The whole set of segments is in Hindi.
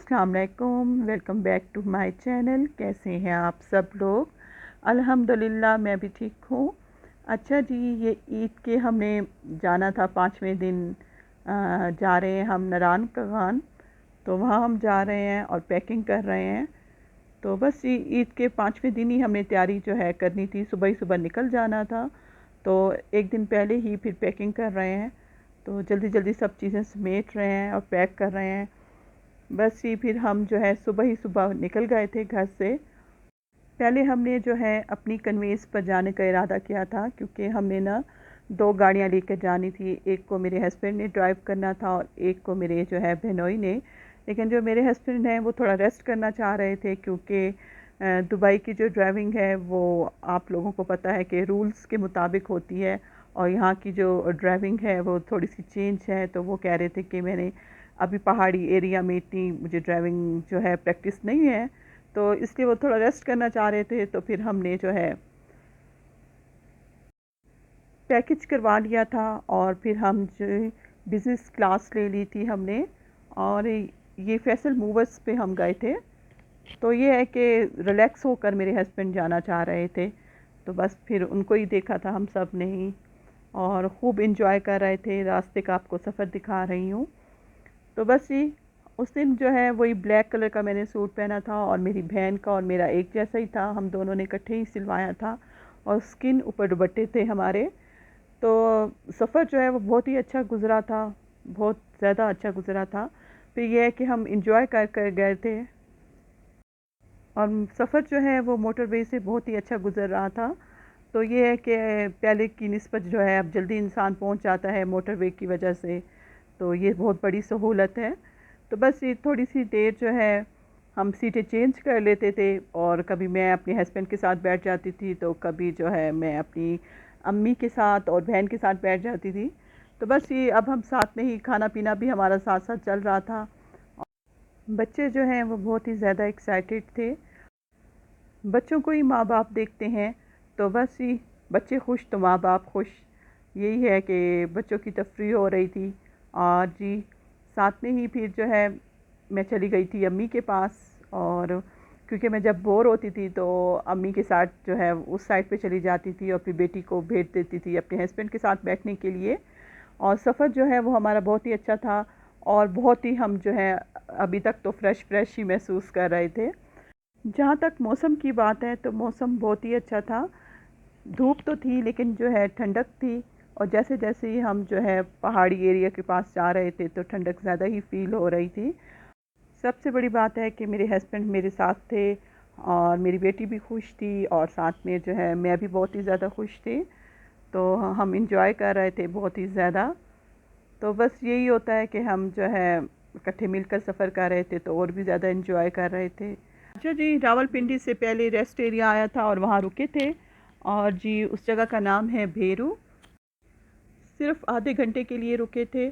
अस्सलाम वालेकुम, welcome back to my channel. कैसे हैं आप सब लोग? अल्हम्दुलिल्लाह मैं भी ठीक हूँ। अच्छा जी, ये ईद के हमने जाना था 5वें दिन। जा रहे हैं हम नारायण कगान, तो वहाँ हम जा रहे हैं और पैकिंग कर रहे हैं। तो बस ये ईद के 5वें दिन ही हमने तैयारी जो है करनी थी, सुबह ही सुबह निकल जाना था। तो एक दिन पहले ही फिर पैकिंग कर रहे हैं, तो जल्दी जल्दी सब चीज़ें समेट रहे हैं और पैक कर रहे हैं। बस ये फिर हम जो है सुबह ही सुबह निकल गए थे घर से। पहले हमने जो है अपनी कन्वेंस पर जाने का इरादा किया था, क्योंकि हमने ना 2 गाड़ियाँ लेकर जानी थी। एक को मेरे हस्बैंड ने ड्राइव करना था और एक को मेरे जो है बहनोई ने। लेकिन जो मेरे हस्बैंड हैं वो थोड़ा रेस्ट करना चाह रहे थे, क्योंकि दुबई की जो ड्राइविंग है वो आप लोगों को पता है कि रूल्स के मुताबिक होती है, और यहाँ की जो ड्राइविंग है वो थोड़ी सी चेंज है। तो वो कह रहे थे कि मैंने अभी पहाड़ी एरिया में इतनी मुझे ड्राइविंग जो है प्रैक्टिस नहीं है, तो इसलिए वो थोड़ा रेस्ट करना चाह रहे थे। तो फिर हमने जो है पैकेज करवा लिया था, और फिर हम जो बिज़नेस क्लास ले ली थी हमने, और ये फैसल मूवर्स पे हम गए थे। तो ये है कि रिलैक्स होकर मेरे हस्बैंड जाना चाह रहे थे, तो बस फिर उनको ही देखा था हम सब ने ही, और ख़ूब इंजॉय कर रहे थे। रास्ते का आपको सफ़र दिखा रही हूँ। तो बस ये उस दिन जो है वही ब्लैक कलर का मैंने सूट पहना था, और मेरी बहन का और मेरा एक जैसा ही था। हम दोनों ने इकट्ठे ही सिलवाया था, और स्किन ऊपर दुपट्टे थे हमारे। तो सफ़र जो है वो बहुत ही अच्छा गुज़रा था, बहुत ज़्यादा अच्छा गुज़रा था। फिर यह है कि हम इंजॉय कर कर गए थे, और सफ़र जो है वो मोटरवे से बहुत ही अच्छा गुज़र रहा था। तो ये है कि पहले की निस्बत जो है अब जल्दी इंसान पहुंच जाता है मोटरवे की वजह से, तो ये बहुत बड़ी सहूलत है। तो बस ये थोड़ी सी देर जो है हम सीटें चेंज कर लेते थे, और कभी मैं अपने हस्बैंड के साथ बैठ जाती थी, तो कभी जो है मैं अपनी अम्मी के साथ और बहन के साथ बैठ जाती थी। तो बस ये अब हम साथ में ही खाना पीना भी हमारा साथ साथ चल रहा था। बच्चे जो हैं वो बहुत ही ज़्यादा एक्साइटेड थे। बच्चों को ही माँ बाप देखते हैं, तो बस ही बच्चे खुश तो माँ बाप खुश। यही है कि बच्चों की तफरीह हो रही थी। और जी, साथ में ही फिर जो है मैं चली गई थी अम्मी के पास, और क्योंकि मैं जब बोर होती थी तो अम्मी के साथ जो है उस साइड पे चली जाती थी, और अपनी बेटी को भेज देती थी अपने हस्बैंड के साथ बैठने के लिए। और सफ़र जो है वो हमारा बहुत ही अच्छा था, और बहुत ही हम जो है अभी तक तो फ्रेश फ्रेश ही महसूस कर रहे थे। जहाँ तक मौसम की बात है तो मौसम बहुत ही अच्छा था। धूप तो थी, लेकिन जो है ठंडक थी। और जैसे जैसे ही हम जो है पहाड़ी एरिया के पास जा रहे थे तो ठंडक ज़्यादा ही फ़ील हो रही थी। सबसे बड़ी बात है कि मेरे हस्बैंड मेरे साथ थे, और मेरी बेटी भी खुश थी, और साथ में जो है मैं भी बहुत ही ज़्यादा खुश थी। तो हम इंजॉय कर रहे थे बहुत ही ज़्यादा। तो बस यही होता है कि हम जो है इकट्ठे मिलकर सफ़र कर रहे थे, तो और भी ज़्यादा इंजॉय कर रहे थे। अच्छा जी, रावलपिंडी से पहले रेस्ट एरिया आया था और वहाँ रुके थे, और जी उस जगह का नाम है भेरू। सिर्फ आधे घंटे के लिए रुके थे,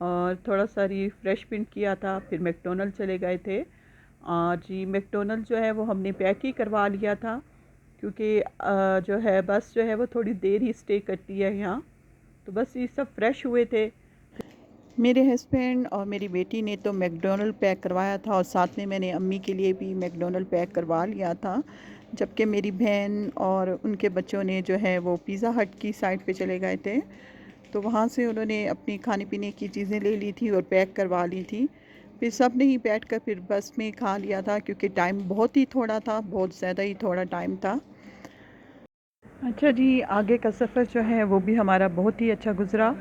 और थोड़ा सा रिफ़्रेशमेंट किया था, फिर मैकडोनल्ड चले गए थे। और जी मैकडोनल्ड जो है वो हमने पैक ही करवा लिया था, क्योंकि जो है बस जो है वो थोड़ी देर ही स्टे करती है यहाँ। तो बस ये सब फ्रेश हुए थे। मेरे हस्बैंड और मेरी बेटी ने तो मैकडोनल्ड पैक करवाया था, और साथ में मैंने अम्मी के लिए भी मैकडोनल्ड पैक करवा लिया था। जबकि मेरी बहन और उनके बच्चों ने जो है वो पिज़्ज़ा हट की साइड पे चले गए थे, तो वहाँ से उन्होंने अपनी खाने पीने की चीज़ें ले ली थी और पैक करवा ली थी। फिर सब ने ही बैठकर फिर बस में खा लिया था, क्योंकि टाइम बहुत ही थोड़ा था, बहुत ज़्यादा ही थोड़ा टाइम था। अच्छा जी, आगे का सफ़र जो है वो भी हमारा बहुत ही अच्छा गुज़रा,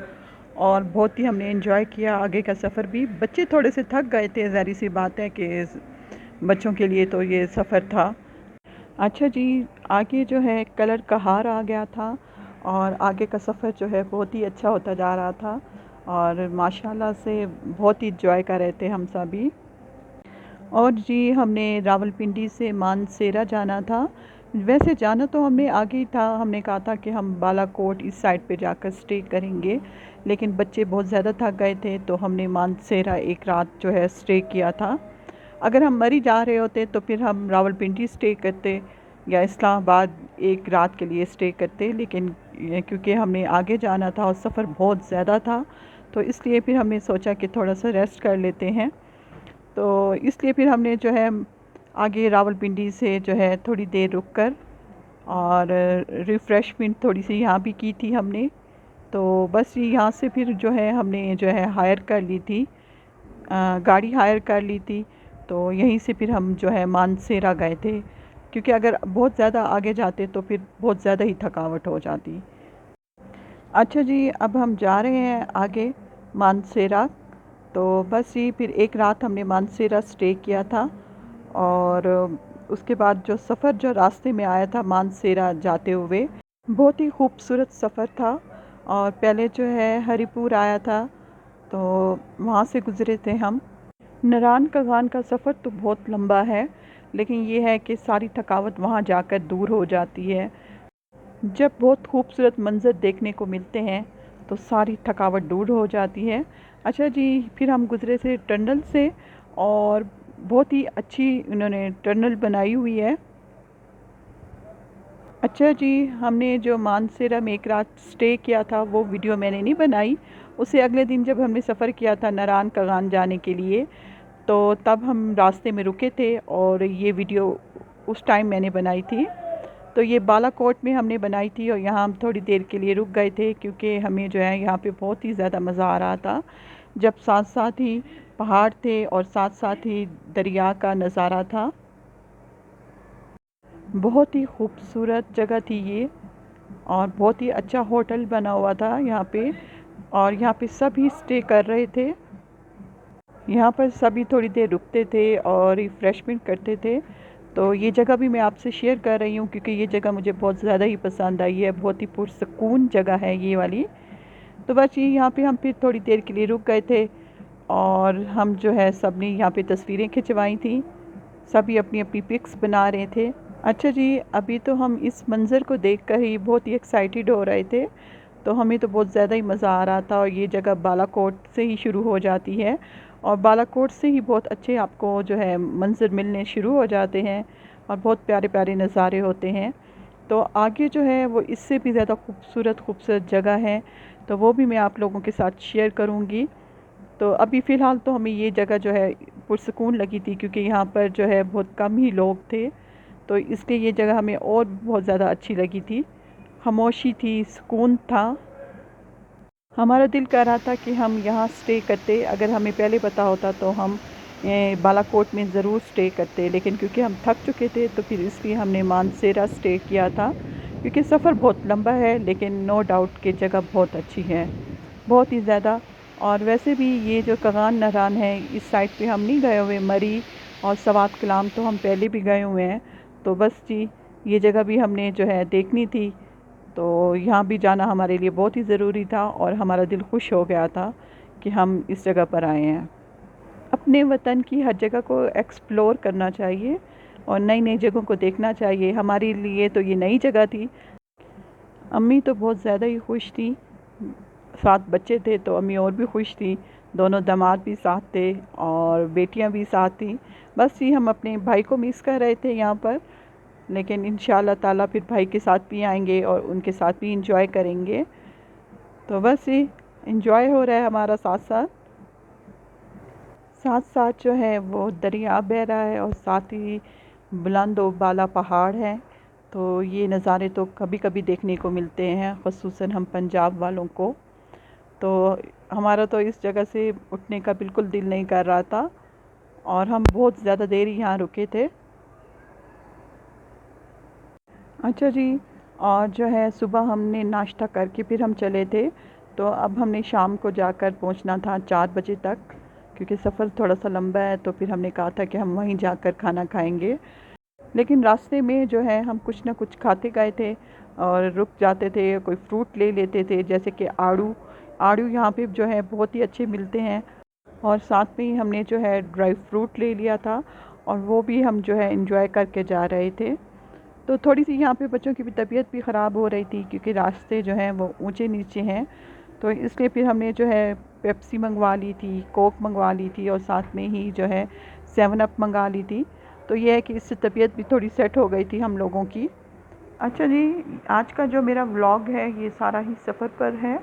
और बहुत ही हमने एंजॉय किया आगे का सफ़र भी। बच्चे थोड़े से थक गए थे, ज़ाहिर सी बात है कि बच्चों के लिए तो ये सफ़र था। अच्छा जी, आगे जो है कलर का हार आ गया था, और आगे का सफ़र जो है बहुत ही अच्छा होता जा रहा था, और माशाल्लाह से बहुत ही एंजॉय कर रहे थे हम सभी। और जी हमने रावलपिंडी से मानसेरा जाना था। वैसे जाना तो हमने आगे ही था, हमने कहा था कि हम बालाकोट इस साइड पे जाकर स्टे करेंगे, लेकिन बच्चे बहुत ज़्यादा थक गए थे, तो हमने मानसेरा एक रात जो है स्टे किया था। अगर हम मरी जा रहे होते तो फिर हम रावलपिंडी स्टे करते, या इस्लामाबाद एक रात के लिए स्टे करते, लेकिन क्योंकि हमने आगे जाना था और सफ़र बहुत ज़्यादा था, तो इसलिए फिर हमने सोचा कि थोड़ा सा रेस्ट कर लेते हैं। तो इसलिए फिर हमने जो है आगे रावलपिंडी से जो है थोड़ी देर रुक कर और रिफ़्रेशमेंट थोड़ी सी यहाँ भी की थी हमने। तो बस यहाँ से फिर जो है हमने जो है हायर कर ली थी, गाड़ी हायर कर ली थी। तो यहीं से फिर हम जो है मानसेरा गए थे, क्योंकि अगर बहुत ज़्यादा आगे जाते तो फिर बहुत ज़्यादा ही थकावट हो जाती। अच्छा जी, अब हम जा रहे हैं आगे मानसेरा। तो बस ये फिर एक रात हमने मानसेरा स्टे किया था और उसके बाद जो सफ़र जो रास्ते में आया था मानसेरा जाते हुए, बहुत ही खूबसूरत सफ़र था। और पहले जो है हरिपुर आया था, तो वहाँ से गुज़रे थे हम। नारायण कगान का सफ़र तो बहुत लंबा है, लेकिन ये है कि सारी थकावट वहाँ जाकर दूर हो जाती है। जब बहुत खूबसूरत मंज़र देखने को मिलते हैं तो सारी थकावट दूर हो जाती है। अच्छा जी, फिर हम गुज़रे थे टनल से, और बहुत ही अच्छी इन्होंने टनल बनाई हुई है। अच्छा जी, हमने जो मानसेरा में एक रात स्टे किया था वो वीडियो मैंने नहीं बनाई। उससे अगले दिन जब हमने सफ़र किया था नारायण कगान जाने के लिए, तो तब हम रास्ते में रुके थे और ये वीडियो उस टाइम मैंने बनाई थी। तो ये बालाकोट में हमने बनाई थी और यहाँ हम थोड़ी देर के लिए रुक गए थे, क्योंकि हमें जो है यहाँ पे बहुत ही ज़्यादा मज़ा आ रहा था, जब साथ साथ ही पहाड़ थे और साथ साथ ही दरिया का नज़ारा था। बहुत ही खूबसूरत जगह थी ये, और बहुत ही अच्छा होटल बना हुआ था यहाँ पे, और यहाँ पे सभी स्टे कर रहे थे। यहाँ पर सभी थोड़ी देर रुकते थे और रिफ़्रेशमेंट करते थे। तो ये जगह भी मैं आपसे शेयर कर रही हूँ, क्योंकि ये जगह मुझे बहुत ज़्यादा ही पसंद आई है। बहुत ही पुरसकून जगह है ये वाली। तो बस ये यहाँ पे हम फिर थोड़ी देर के लिए रुक गए थे, और हम जो है सब ने यहाँ पे तस्वीरें खिंचवाई थी। सभी अपनी अपनी पिक्स बना रहे थे। अच्छा जी, अभी तो हम इस मंज़र को देखकर ही बहुत ही एक्साइटेड हो रहे थे। तो हमें तो बहुत ज़्यादा ही मज़ा आ रहा था। और ये जगह बालाकोट से ही शुरू हो जाती है, और बालाकोट से ही बहुत अच्छे आपको जो है मंज़र मिलने शुरू हो जाते हैं, और बहुत प्यारे प्यारे नज़ारे होते हैं। तो आगे जो है वो इससे भी ज़्यादा खूबसूरत खूबसूरत जगह है, तो वो भी मैं आप लोगों के साथ शेयर करूँगी। तो अभी फ़िलहाल तो हमें ये जगह जो है पुरसकून लगी थी, क्योंकि यहाँ पर जो है बहुत कम ही लोग थे, तो इसलिए ये जगह हमें और बहुत ज़्यादा अच्छी लगी थी। खामोशी थी, सुकून था। हमारा दिल कर रहा था कि हम यहाँ स्टे करते। अगर हमें पहले पता होता तो हम बालाकोट में ज़रूर स्टे करते, लेकिन क्योंकि हम थक चुके थे तो फिर इसलिए हमने मानसेरा स्टे किया था। क्योंकि सफ़र बहुत लंबा है, लेकिन नो डाउट कि जगह बहुत अच्छी है, बहुत ही ज़्यादा। और वैसे भी ये जो कगान नारायण है, इस साइड पे हम नहीं गए हुए। मरी और सवात कलाम तो हम पहले भी गए हुए हैं। तो बस जी, ये जगह भी हमने जो है देखनी थी, तो यहाँ भी जाना हमारे लिए बहुत ही ज़रूरी था, और हमारा दिल खुश हो गया था कि हम इस जगह पर आए हैं। अपने वतन की हर जगह को एक्सप्लोर करना चाहिए और नई नई जगहों को देखना चाहिए। हमारे लिए तो ये नई जगह थी। अम्मी तो बहुत ज़्यादा ही खुश थी। 7 बच्चे थे तो अम्मी और भी खुश थी। दोनों दामाद भी साथ थे और बेटियां भी साथ थी। बस ये हम अपने भाई को मिस कर रहे थे यहाँ पर, लेकिन इंशाल्लाह ताला फिर भाई के साथ भी आएंगे और उनके साथ भी इंजॉय करेंगे। तो बस ये इंजॉय हो रहा है हमारा साथ साथ। साथ साथ जो है वो दरिया बह रहा है, और साथ ही बुलंद और बाला पहाड़ है। तो ये नज़ारे तो कभी कभी देखने को मिलते हैं, ख़ुसूसन हम पंजाब वालों को। तो हमारा तो इस जगह से उठने का बिल्कुल दिल नहीं कर रहा था, और हम बहुत ज़्यादा देर यहाँ रुके थे। अच्छा जी, और जो है सुबह हमने नाश्ता करके फिर हम चले थे। तो अब हमने शाम को जाकर पहुंचना था 4 बजे तक, क्योंकि सफ़र थोड़ा सा लंबा है। तो फिर हमने कहा था कि हम वहीं जाकर खाना खाएंगे। लेकिन रास्ते में जो है हम कुछ ना कुछ खाते गए थे और रुक जाते थे, कोई फ्रूट ले लेते थे, जैसे कि आड़ू। आड़ू यहाँ पे जो है बहुत ही अच्छे मिलते हैं, और साथ में ही हमने जो है ड्राई फ्रूट ले लिया था, और वो भी हम जो है एंजॉय करके जा रहे थे। तो थोड़ी सी यहाँ पे बच्चों की भी तबीयत भी ख़राब हो रही थी, क्योंकि रास्ते जो हैं वो ऊंचे नीचे हैं। तो इसलिए फिर हमने जो है पेप्सी मंगवा ली थी, कोक मंगवा ली थी, और साथ में ही जो है 7 अप मंगा ली थी। तो ये है कि इससे तबीयत भी थोड़ी सेट हो गई थी हम लोगों की। अच्छा जी, आज का जो मेरा व्लॉग है ये सारा ही सफ़र पर है।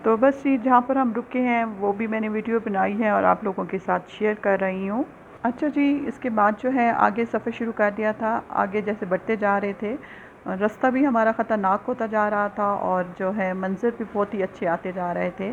तो बस ये जहाँ पर हम रुके हैं वो भी मैंने वीडियो बनाई है और आप लोगों के साथ शेयर कर रही हूँ। अच्छा जी, इसके बाद जो है आगे सफ़र शुरू कर दिया था। आगे जैसे बढ़ते जा रहे थे, रास्ता भी हमारा ख़तरनाक होता जा रहा था और जो है मंज़र भी बहुत ही अच्छे आते जा रहे थे।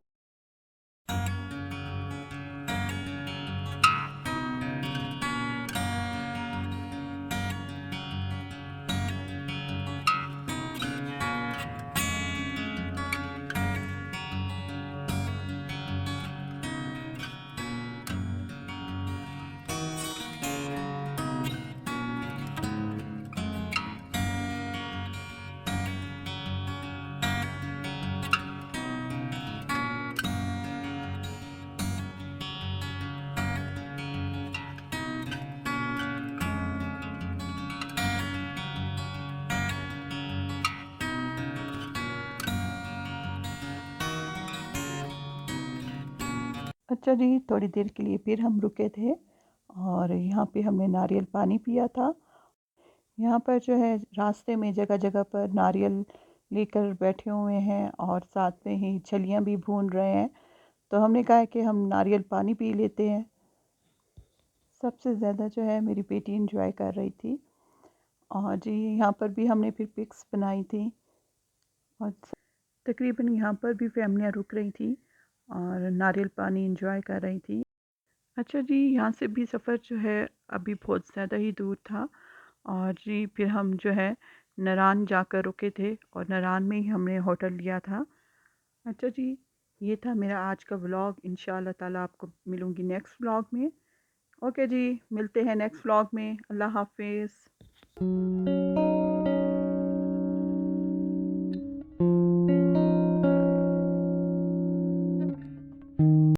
अच्छा जी, थोड़ी देर के लिए फिर हम रुके थे और यहाँ पे हमने नारियल पानी पिया था। यहाँ पर जो है रास्ते में जगह-जगह पर नारियल लेकर बैठे हुए हैं और साथ में ही छलियाँ भी भून रहे हैं। तो हमने कहा कि हम नारियल पानी पी लेते हैं। सबसे ज़्यादा जो है मेरी बेटी एंजॉय कर रही थी और जी यहाँ पर भी हमने फिर पिक्स बनाई थी और तकरीबन यहाँ पर भी फैमिलियाँ रुक रही थी और नारियल पानी एंजॉय कर रही थी। अच्छा जी, यहाँ से भी सफ़र जो है अभी बहुत ज़्यादा ही दूर था और जी फिर हम जो है नारान जाकर रुके थे और नारान में ही हमने होटल लिया था। अच्छा जी, ये था मेरा आज का व्लॉग। इंशाअल्लाह ताला आपको मिलूँगी नेक्स्ट व्लॉग में। ओके जी, मिलते हैं नेक्स्ट व्लॉग में। अल्लाह हाफ़िज़।